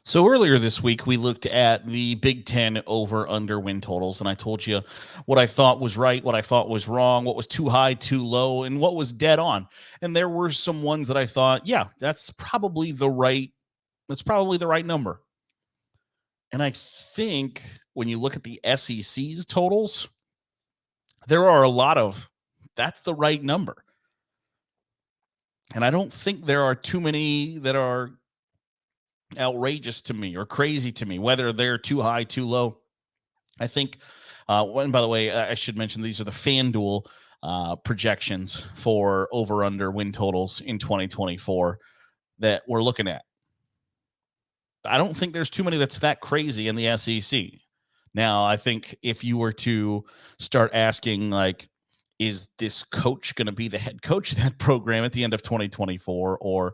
So earlier this week, we looked at the Big Ten over under win totals, and I told you what I thought was right, what I thought was wrong, what was too high, too low, and what was dead on. And there were some ones that I thought, yeah, that's probably the right number. And I think when you look at the SEC's totals, there are a lot of that's the right number. And I don't think there are too many that are outrageous to me or crazy to me, whether they're too high, too low. I think, and by the way, I should mention these are the FanDuel projections for over under win totals in 2024 that we're looking at. I don't think there's too many that's that crazy in the SEC. Now, I think if you were to start asking, like, is this coach going to be the head coach of that program at the end of 2024 or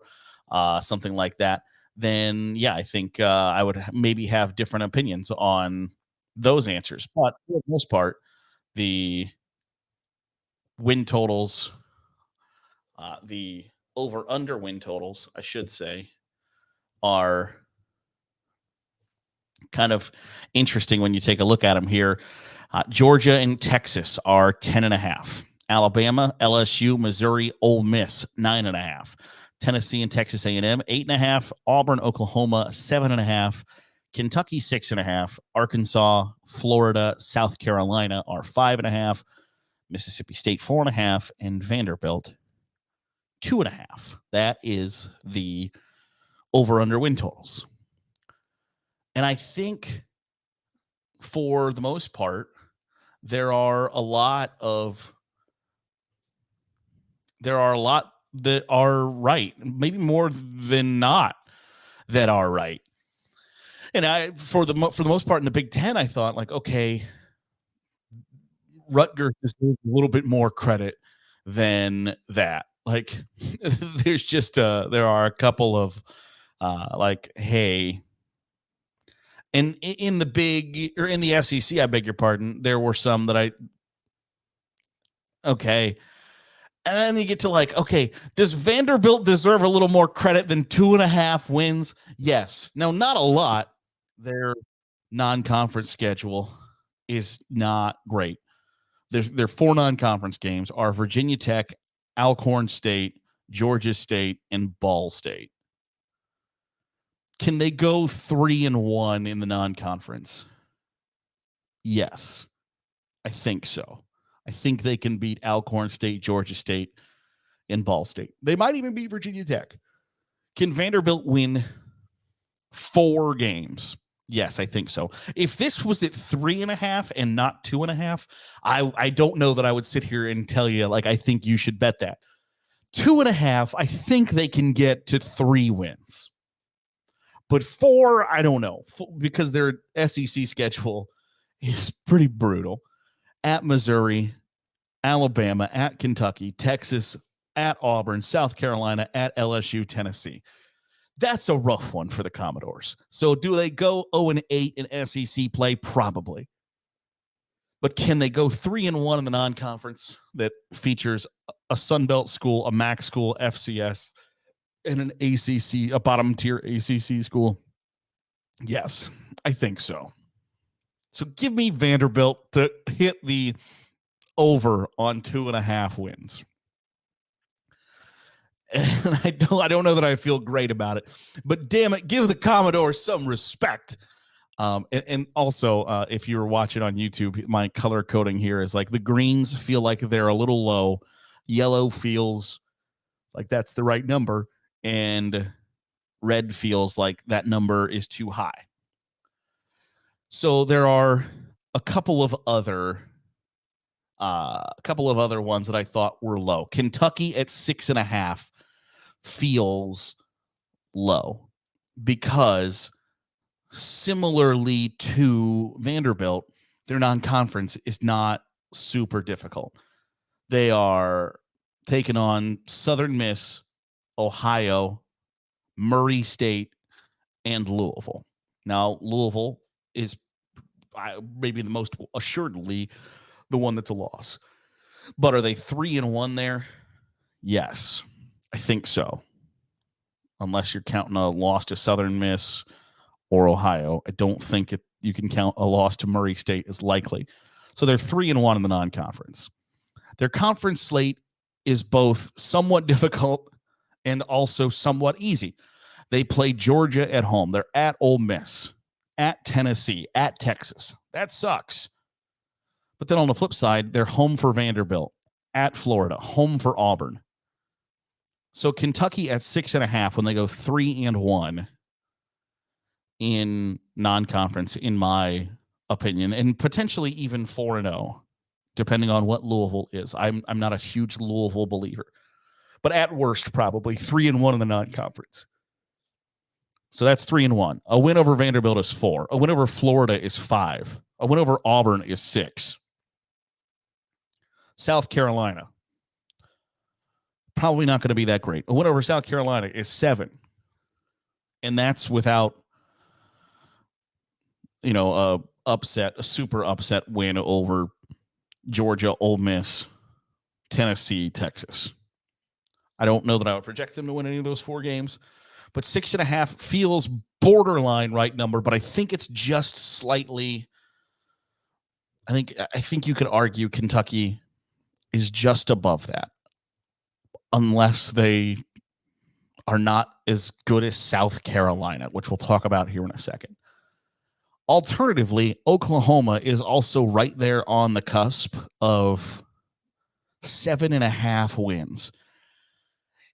something like that, then yeah, I think I would maybe have different opinions on those answers. But for the most part, the win totals, the over under win totals, I should say, are kind of interesting when you take a look at them here. Georgia and Texas are 10.5. Alabama, LSU, Missouri, Ole Miss, 9.5. Tennessee and Texas A&M, 8.5. Auburn, Oklahoma, 7.5. Kentucky, 6.5. Arkansas, Florida, South Carolina are 5.5. Mississippi State, 4.5. And Vanderbilt, 2.5. That is the over-under win totals. And I think for the most part, there are a lot that are right, maybe more than not that are right. And I, for the most part in the Big Ten, I thought like, okay, Rutgers deserves a little bit more credit than that. Like, there are a couple of like, hey, and in the big or in the SEC, I beg your pardon, there were some that okay. And then you get to like, okay, does Vanderbilt deserve a little more credit than 2.5 wins? Yes. Now, not a lot. Their non-conference schedule is not great. Their 4 non-conference games are Virginia Tech, Alcorn State, Georgia State, and Ball State. Can they go 3-1 in the non-conference? Yes, I think so. I think they can beat Alcorn State, Georgia State, and Ball State. They might even beat Virginia Tech. Can Vanderbilt win 4 games? Yes, I think so. If this was at 3.5 and not 2.5, I don't know that I would sit here and tell you, like, I think you should bet that. 2.5, I think they can get to 3 wins. But 4, I don't know, because their SEC schedule is pretty brutal. At Missouri, Alabama, at Kentucky, Texas, at Auburn, South Carolina, at LSU, Tennessee. That's a rough one for the Commodores. So do they go 0-8 in SEC play? Probably. But can they go 3-1 in the non-conference that features a Sun Belt school, a MAC school, FCS, and an ACC, a bottom tier ACC school? Yes, I think so. So give me Vanderbilt to hit the over on 2.5 wins. And I don't know that I feel great about it, but damn it, give the Commodores some respect. And also, if you were watching on YouTube, my color coding here is like the greens feel like they're a little low, yellow feels like that's the right number, and red feels like that number is too high. So there are a couple of other ones that I thought were low. Kentucky at 6.5 feels low because similarly to Vanderbilt, their non-conference is not super difficult. They are taking on Southern Miss, Ohio, Murray State, and Louisville. Now, Louisville is maybe the most assuredly the one that's a loss. But are they 3-1 there? Yes, I think so. Unless you're counting a loss to Southern Miss or Ohio. I don't think you can count a loss to Murray State as likely. So they're 3-1 in the non-conference. Their conference slate is both somewhat difficult and also somewhat easy. They play Georgia at home. They're at Ole Miss, at Tennessee, at Texas. That sucks. But then on the flip side, they're home for Vanderbilt, at Florida, home for Auburn. So Kentucky at 6.5 when they go 3-1 in non-conference, in my opinion, and potentially even 4-0, depending on what Louisville is. I'm not a huge Louisville believer, but at worst, probably 3-1 in the non-conference. So that's 3-1. A win over Vanderbilt is 4. A win over Florida is 5. A win over Auburn is 6. South Carolina, probably not going to be that great. A win over South Carolina is 7. And that's without, a super upset win over Georgia, Ole Miss, Tennessee, Texas. I don't know that I would project them to win any of those 4 games, but 6.5 feels borderline right number, but I think it's just slightly. I think you could argue Kentucky is just above that, unless they are not as good as South Carolina, which we'll talk about here in a second. Alternatively, Oklahoma is also right there on the cusp of 7.5 wins.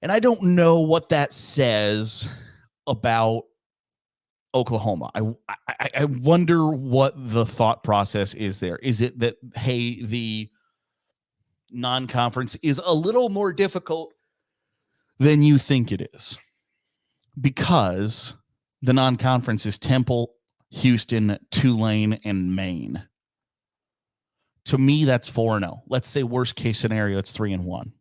And I don't know what that says about Oklahoma. I wonder what the thought process is there. Is it that, hey, the non-conference is a little more difficult than you think it is? Because the non-conference is Temple, Houston, Tulane, and Maine. To me, that's 4-0. Let's say worst case scenario, it's 3-1.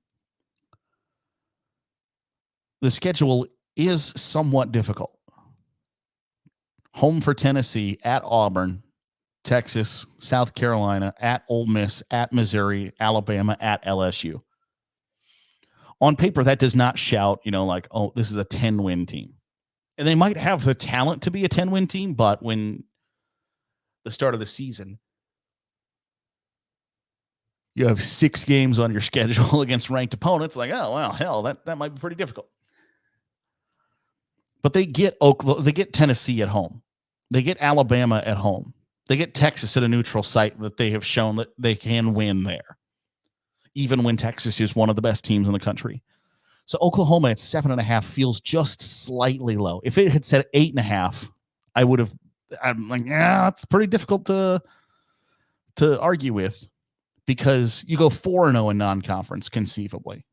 The schedule is somewhat difficult. Home for Tennessee, at Auburn, Texas, South Carolina, at Ole Miss, at Missouri, Alabama, at LSU. On paper, that does not shout, oh, this is a 10-win team. And they might have the talent to be a 10-win team, but when the start of the season, you have 6 games on your schedule against ranked opponents, like, oh, wow, hell, that might be pretty difficult. But they get Tennessee at home. They get Alabama at home. They get Texas at a neutral site that they have shown that they can win there, even when Texas is one of the best teams in the country. So Oklahoma at 7.5 feels just slightly low. If it had said 8.5, I'm like, yeah, it's pretty difficult to argue with, because you go 4-0 in non-conference conceivably.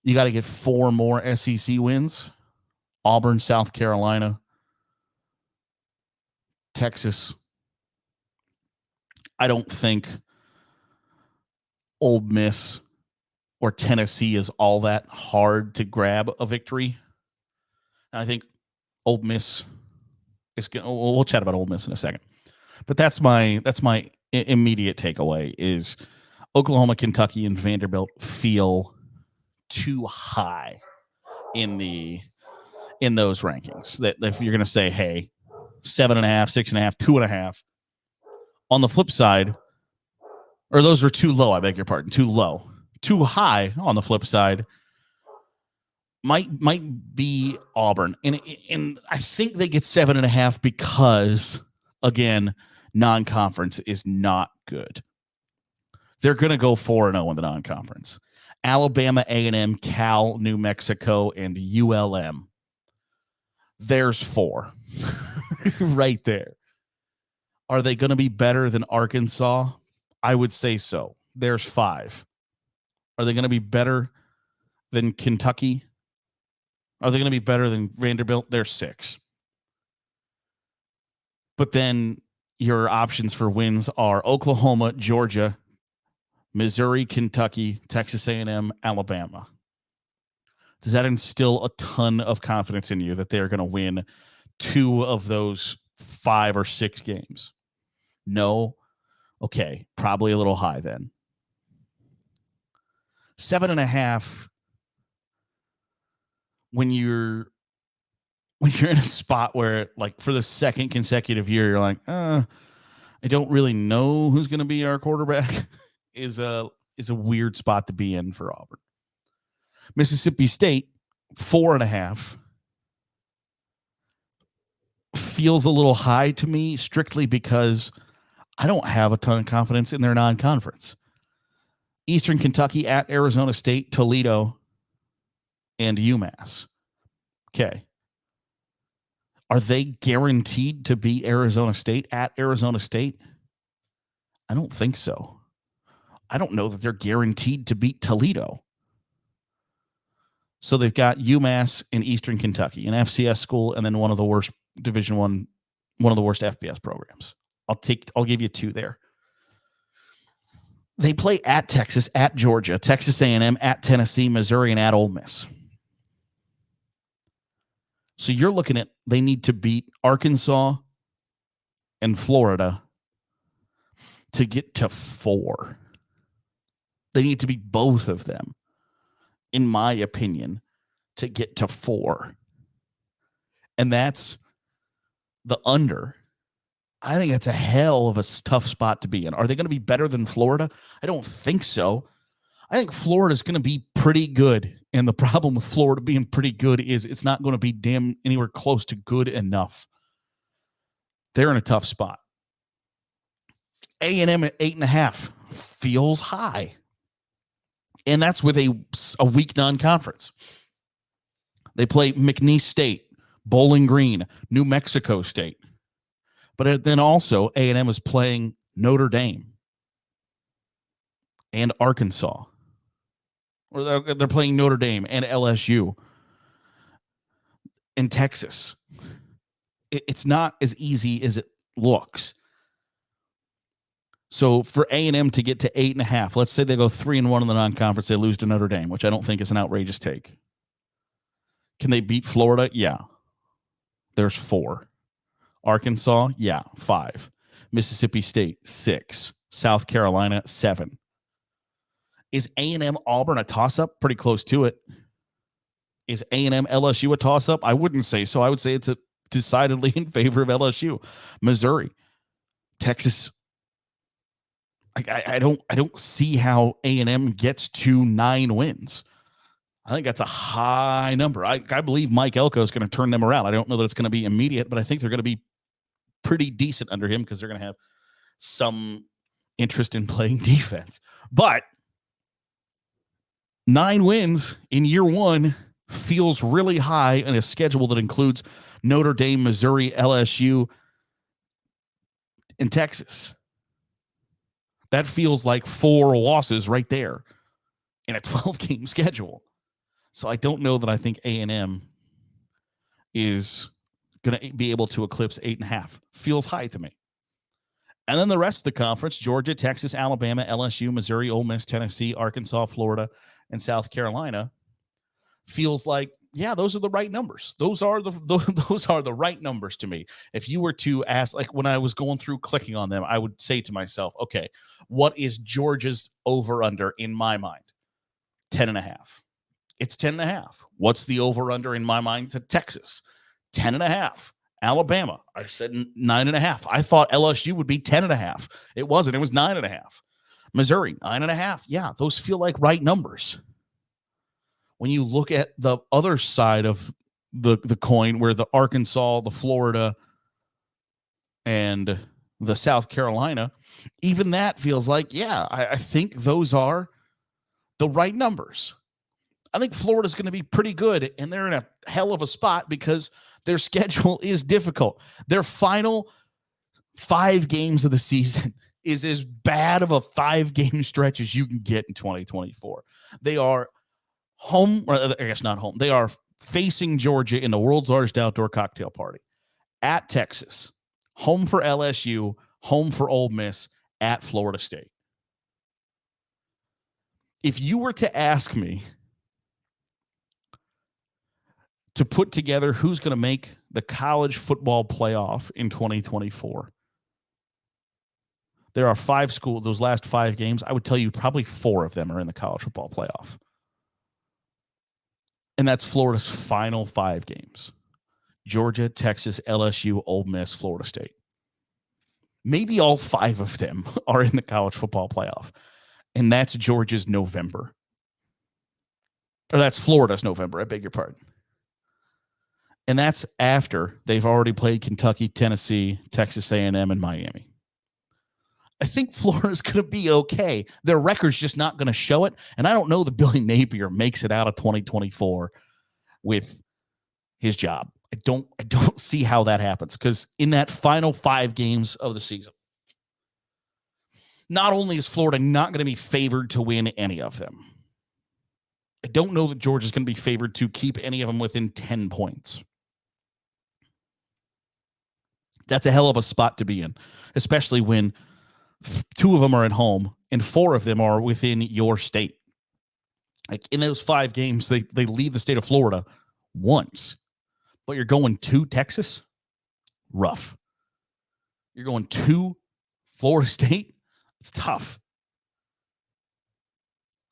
You got to get 4 more SEC wins. Auburn, South Carolina, Texas. I don't think Ole Miss or Tennessee is all that hard to grab a victory. And I think Ole Miss is going. We'll chat about Ole Miss in a second. But that's my immediate takeaway is Oklahoma, Kentucky, and Vanderbilt feel too high in those rankings. That if you're going to say, hey, 7.5, 6.5, 2.5. On the flip side, or those are too low, I beg your pardon, too low. Too high on the flip side might be Auburn. And I think they get 7.5 because, again, non-conference is not good. They're going to go 4-0 in the non-conference. Alabama, A&M, Cal, New Mexico, and ULM. There's 4 right there. Are they going to be better than Arkansas? I would say so. There's 5. Are they going to be better than Kentucky? Are they going to be better than Vanderbilt? There's 6. But then your options for wins are Oklahoma, Georgia, Missouri, Kentucky, Texas A&M, Alabama. Does that instill a ton of confidence in you that they're going to win 2 of those 5 or 6 games? No. Okay, probably a little high then. 7.5, when you're when you're in a spot where, like, for the second consecutive year, you're like, I don't really know who's going to be our quarterback, is a weird spot to be in for Auburn. Mississippi State, 4.5. Feels a little high to me, strictly because I don't have a ton of confidence in their non-conference. Eastern Kentucky at Arizona State, Toledo, and UMass. Okay. Are they guaranteed to beat Arizona State at Arizona State? I don't think so. I don't know that they're guaranteed to beat Toledo. So they've got UMass and Eastern Kentucky, an FCS school, and then one of the worst Division I, one of the worst FBS programs. I'll give you 2 there. They play at Texas, at Georgia, Texas A&M, at Tennessee, Missouri, and at Ole Miss. So you're looking at, they need to beat Arkansas and Florida to get to 4. They need to beat both of them, in my opinion, to get to 4. And that's the under. I think that's a hell of a tough spot to be in. Are they going to be better than Florida? I don't think so. I think Florida is going to be pretty good. And the problem with Florida being pretty good is it's not going to be damn anywhere close to good enough. They're in a tough spot. A&M at 8.5 feels high. And that's with a weak non-conference. They play McNeese State, Bowling Green, New Mexico State. But then also A&M is playing Notre Dame and Arkansas. Or they're playing Notre Dame and LSU and Texas. It's not as easy as it looks. So for A&M to get to 8.5, let's say they go 3-1 in the non-conference, they lose to Notre Dame, which I don't think is an outrageous take. Can they beat Florida? Yeah. There's 4. Arkansas, yeah, 5. Mississippi State, 6. South Carolina, 7. Is A&M Auburn a toss-up? Pretty close to it. Is A&M LSU a toss-up? I wouldn't say so. I would say it's decidedly in favor of LSU. Missouri, Texas. I don't see how A&M gets to 9 wins. I think that's a high number. I believe Mike Elko is going to turn them around. I don't know that it's going to be immediate, but I think they're going to be pretty decent under him because they're going to have some interest in playing defense. But 9 wins in year 1 feels really high in a schedule that includes Notre Dame, Missouri, LSU, and Texas. That feels like 4 losses right there in a 12-game schedule. So I don't know that I think A&M is going to be able to eclipse 8.5. Feels high to me. And then the rest of the conference, Georgia, Texas, Alabama, LSU, Missouri, Ole Miss, Tennessee, Arkansas, Florida, and South Carolina, feels like, yeah, those are the right numbers. Those are the right numbers to me. If you were to ask, like when I was going through clicking on them, I would say to myself, okay, what is Georgia's over-under in my mind? 10.5. It's 10.5. What's the over-under in my mind to Texas? 10.5. Alabama, I said 9.5. I thought LSU would be 10.5. It wasn't. It was 9.5. Missouri, 9.5. Yeah, those feel like right numbers. When you look at the other side of the coin, where the Arkansas, the Florida, and the South Carolina, even that feels like, yeah, I think those are the right numbers. I think Florida's going to be pretty good, and they're in a hell of a spot because their schedule is difficult. Their final 5 games of the season is as bad of a 5-game stretch as you can get in 2024. They are home, or I guess not home. They are facing Georgia in the world's largest outdoor cocktail party. At Texas, home for LSU, home for Ole Miss, at Florida State. If you were to ask me to put together who's going to make the college football playoff in 2024, there are 5 schools, those last 5 games, I would tell you probably 4 of them are in the college football playoff. And that's Florida's final 5 games. Georgia, Texas, LSU, Ole Miss, Florida State. Maybe all 5 of them are in the college football playoff. And that's Georgia's November. Or that's Florida's November, I beg your pardon. And that's after they've already played Kentucky, Tennessee, Texas A&M, and Miami. I think Florida's going to be okay. Their record's just not going to show it. And I don't know that Billy Napier makes it out of 2024 with his job. I don't see how that happens, because in that final 5 games of the season, not only is Florida not going to be favored to win any of them, I don't know that Georgia's going to be favored to keep any of them within 10 points. That's a hell of a spot to be in, especially when 2 of them are at home and 4 of them are within your state. Like in those 5 games, they leave the state of Florida once, but you're going to Texas, rough. You're going to Florida State, it's tough.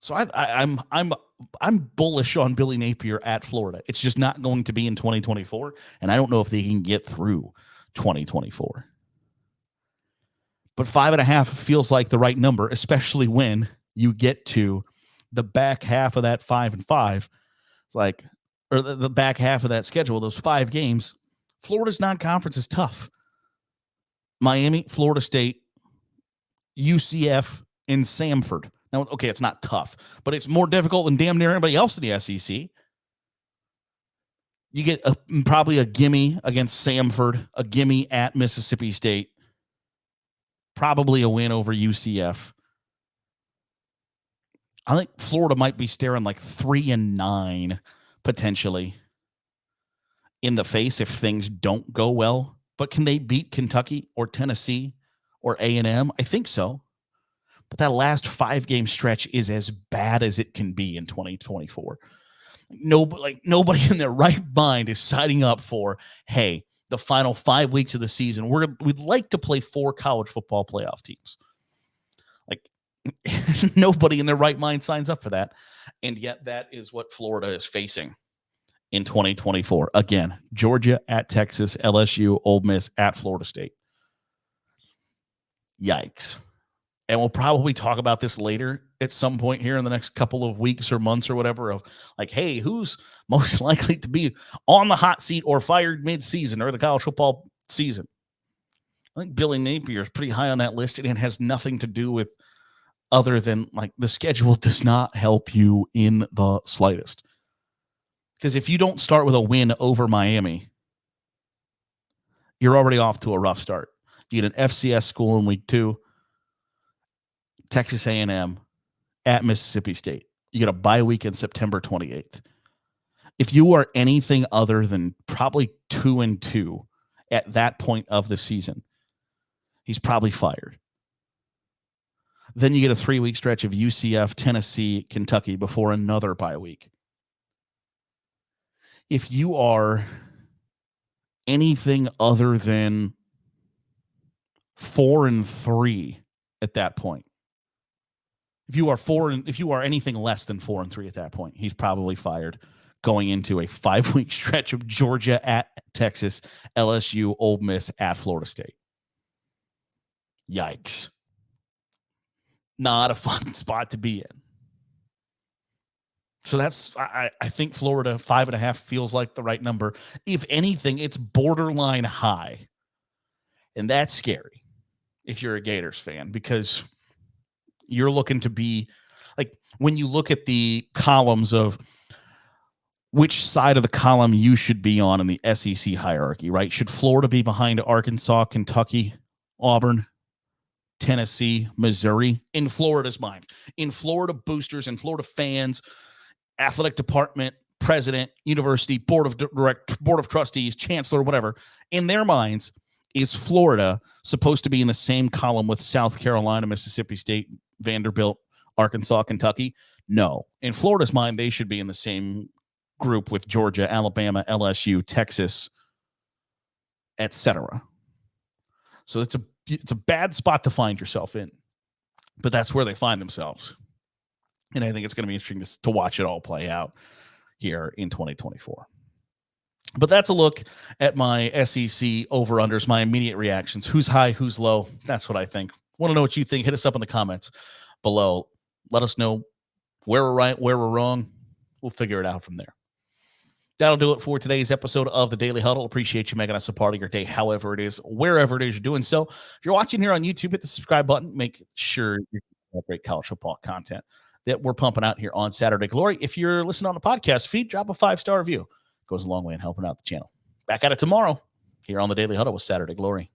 So I'm bullish on Billy Napier at Florida. It's just not going to be in 2024, and I don't know if they can get through 2024. But 5.5 feels like the right number, especially when you get to the back half of that 5 and 5. It's like, or the back half of that schedule, those 5 games. Florida's non-conference is tough. Miami, Florida State, UCF, and Samford. Now, okay, it's not tough, but it's more difficult than damn near anybody else in the SEC. You get probably a gimme against Samford, a gimme at Mississippi State, probably a win over UCF. I think Florida might be staring like 3-9 potentially in the face if things don't go well. But can they beat Kentucky or Tennessee or A&M? I think so. But that last 5-game stretch is as bad as it can be in 2024. Nobody in their right mind is signing up for, hey, the final 5 weeks of the season, we'd like to play 4 college football playoff teams. Like, nobody in their right mind signs up for that. And yet that is what Florida is facing in 2024. Again, Georgia at Texas, LSU, Ole Miss at Florida State. Yikes. And we'll probably talk about this later at some point here in the next couple of weeks or months or whatever, of like, hey, who's most likely to be on the hot seat or fired mid-season or the college football season? I think Billy Napier is pretty high on that list, and it has nothing to do with other than like the schedule does not help you in the slightest. Because if you don't start with a win over Miami, you're already off to a rough start. You get an FCS school in week 2, Texas A&M at Mississippi State. You get a bye week in September 28th. If you are anything other than probably 2-2 at that point of the season, he's probably fired. Then you get a 3-week stretch of UCF, Tennessee, Kentucky before another bye week. If you are anything other than 4-3 at that point, if you are anything less than 4-3 at that point, he's probably fired, going into a 5-week stretch of Georgia at Texas, LSU, Ole Miss at Florida State. Yikes. Not a fun spot to be in. So that's, I think Florida 5.5 feels like the right number. If anything, it's borderline high. And that's scary if you're a Gators fan, because you're looking to be like, when you look at the columns of which side of the column you should be on in the SEC hierarchy, right? Should Florida be behind Arkansas, Kentucky, Auburn, Tennessee, Missouri? In Florida's mind, in Florida boosters and Florida fans, athletic department, president, university, board of trustees, chancellor, whatever, in their minds, is Florida supposed to be in the same column with South Carolina, Mississippi State, Vanderbilt, Arkansas, Kentucky? No. In Florida's mind, they should be in the same group with Georgia, Alabama, LSU, Texas, etc. So it's a bad spot to find yourself in, but that's where they find themselves. And I think it's going to be interesting to watch it all play out here in 2024. But that's a look at my SEC over-unders, my immediate reactions. Who's high, who's low? That's what I think. Want to know what you think? Hit us up in the comments below. Let us know where we're right, where we're wrong. We'll figure it out from there. That'll do it for today's episode of the Daily Huddle. Appreciate you making us a part of your day, however it is, wherever it is you're doing so. If you're watching here on YouTube, hit the subscribe button. Make sure you're getting great college football content that we're pumping out here on Saturday Glory. If you're listening on the podcast feed, drop a 5-star review. It goes a long way in helping out the channel. Back at it tomorrow here on the Daily Huddle with Saturday Glory.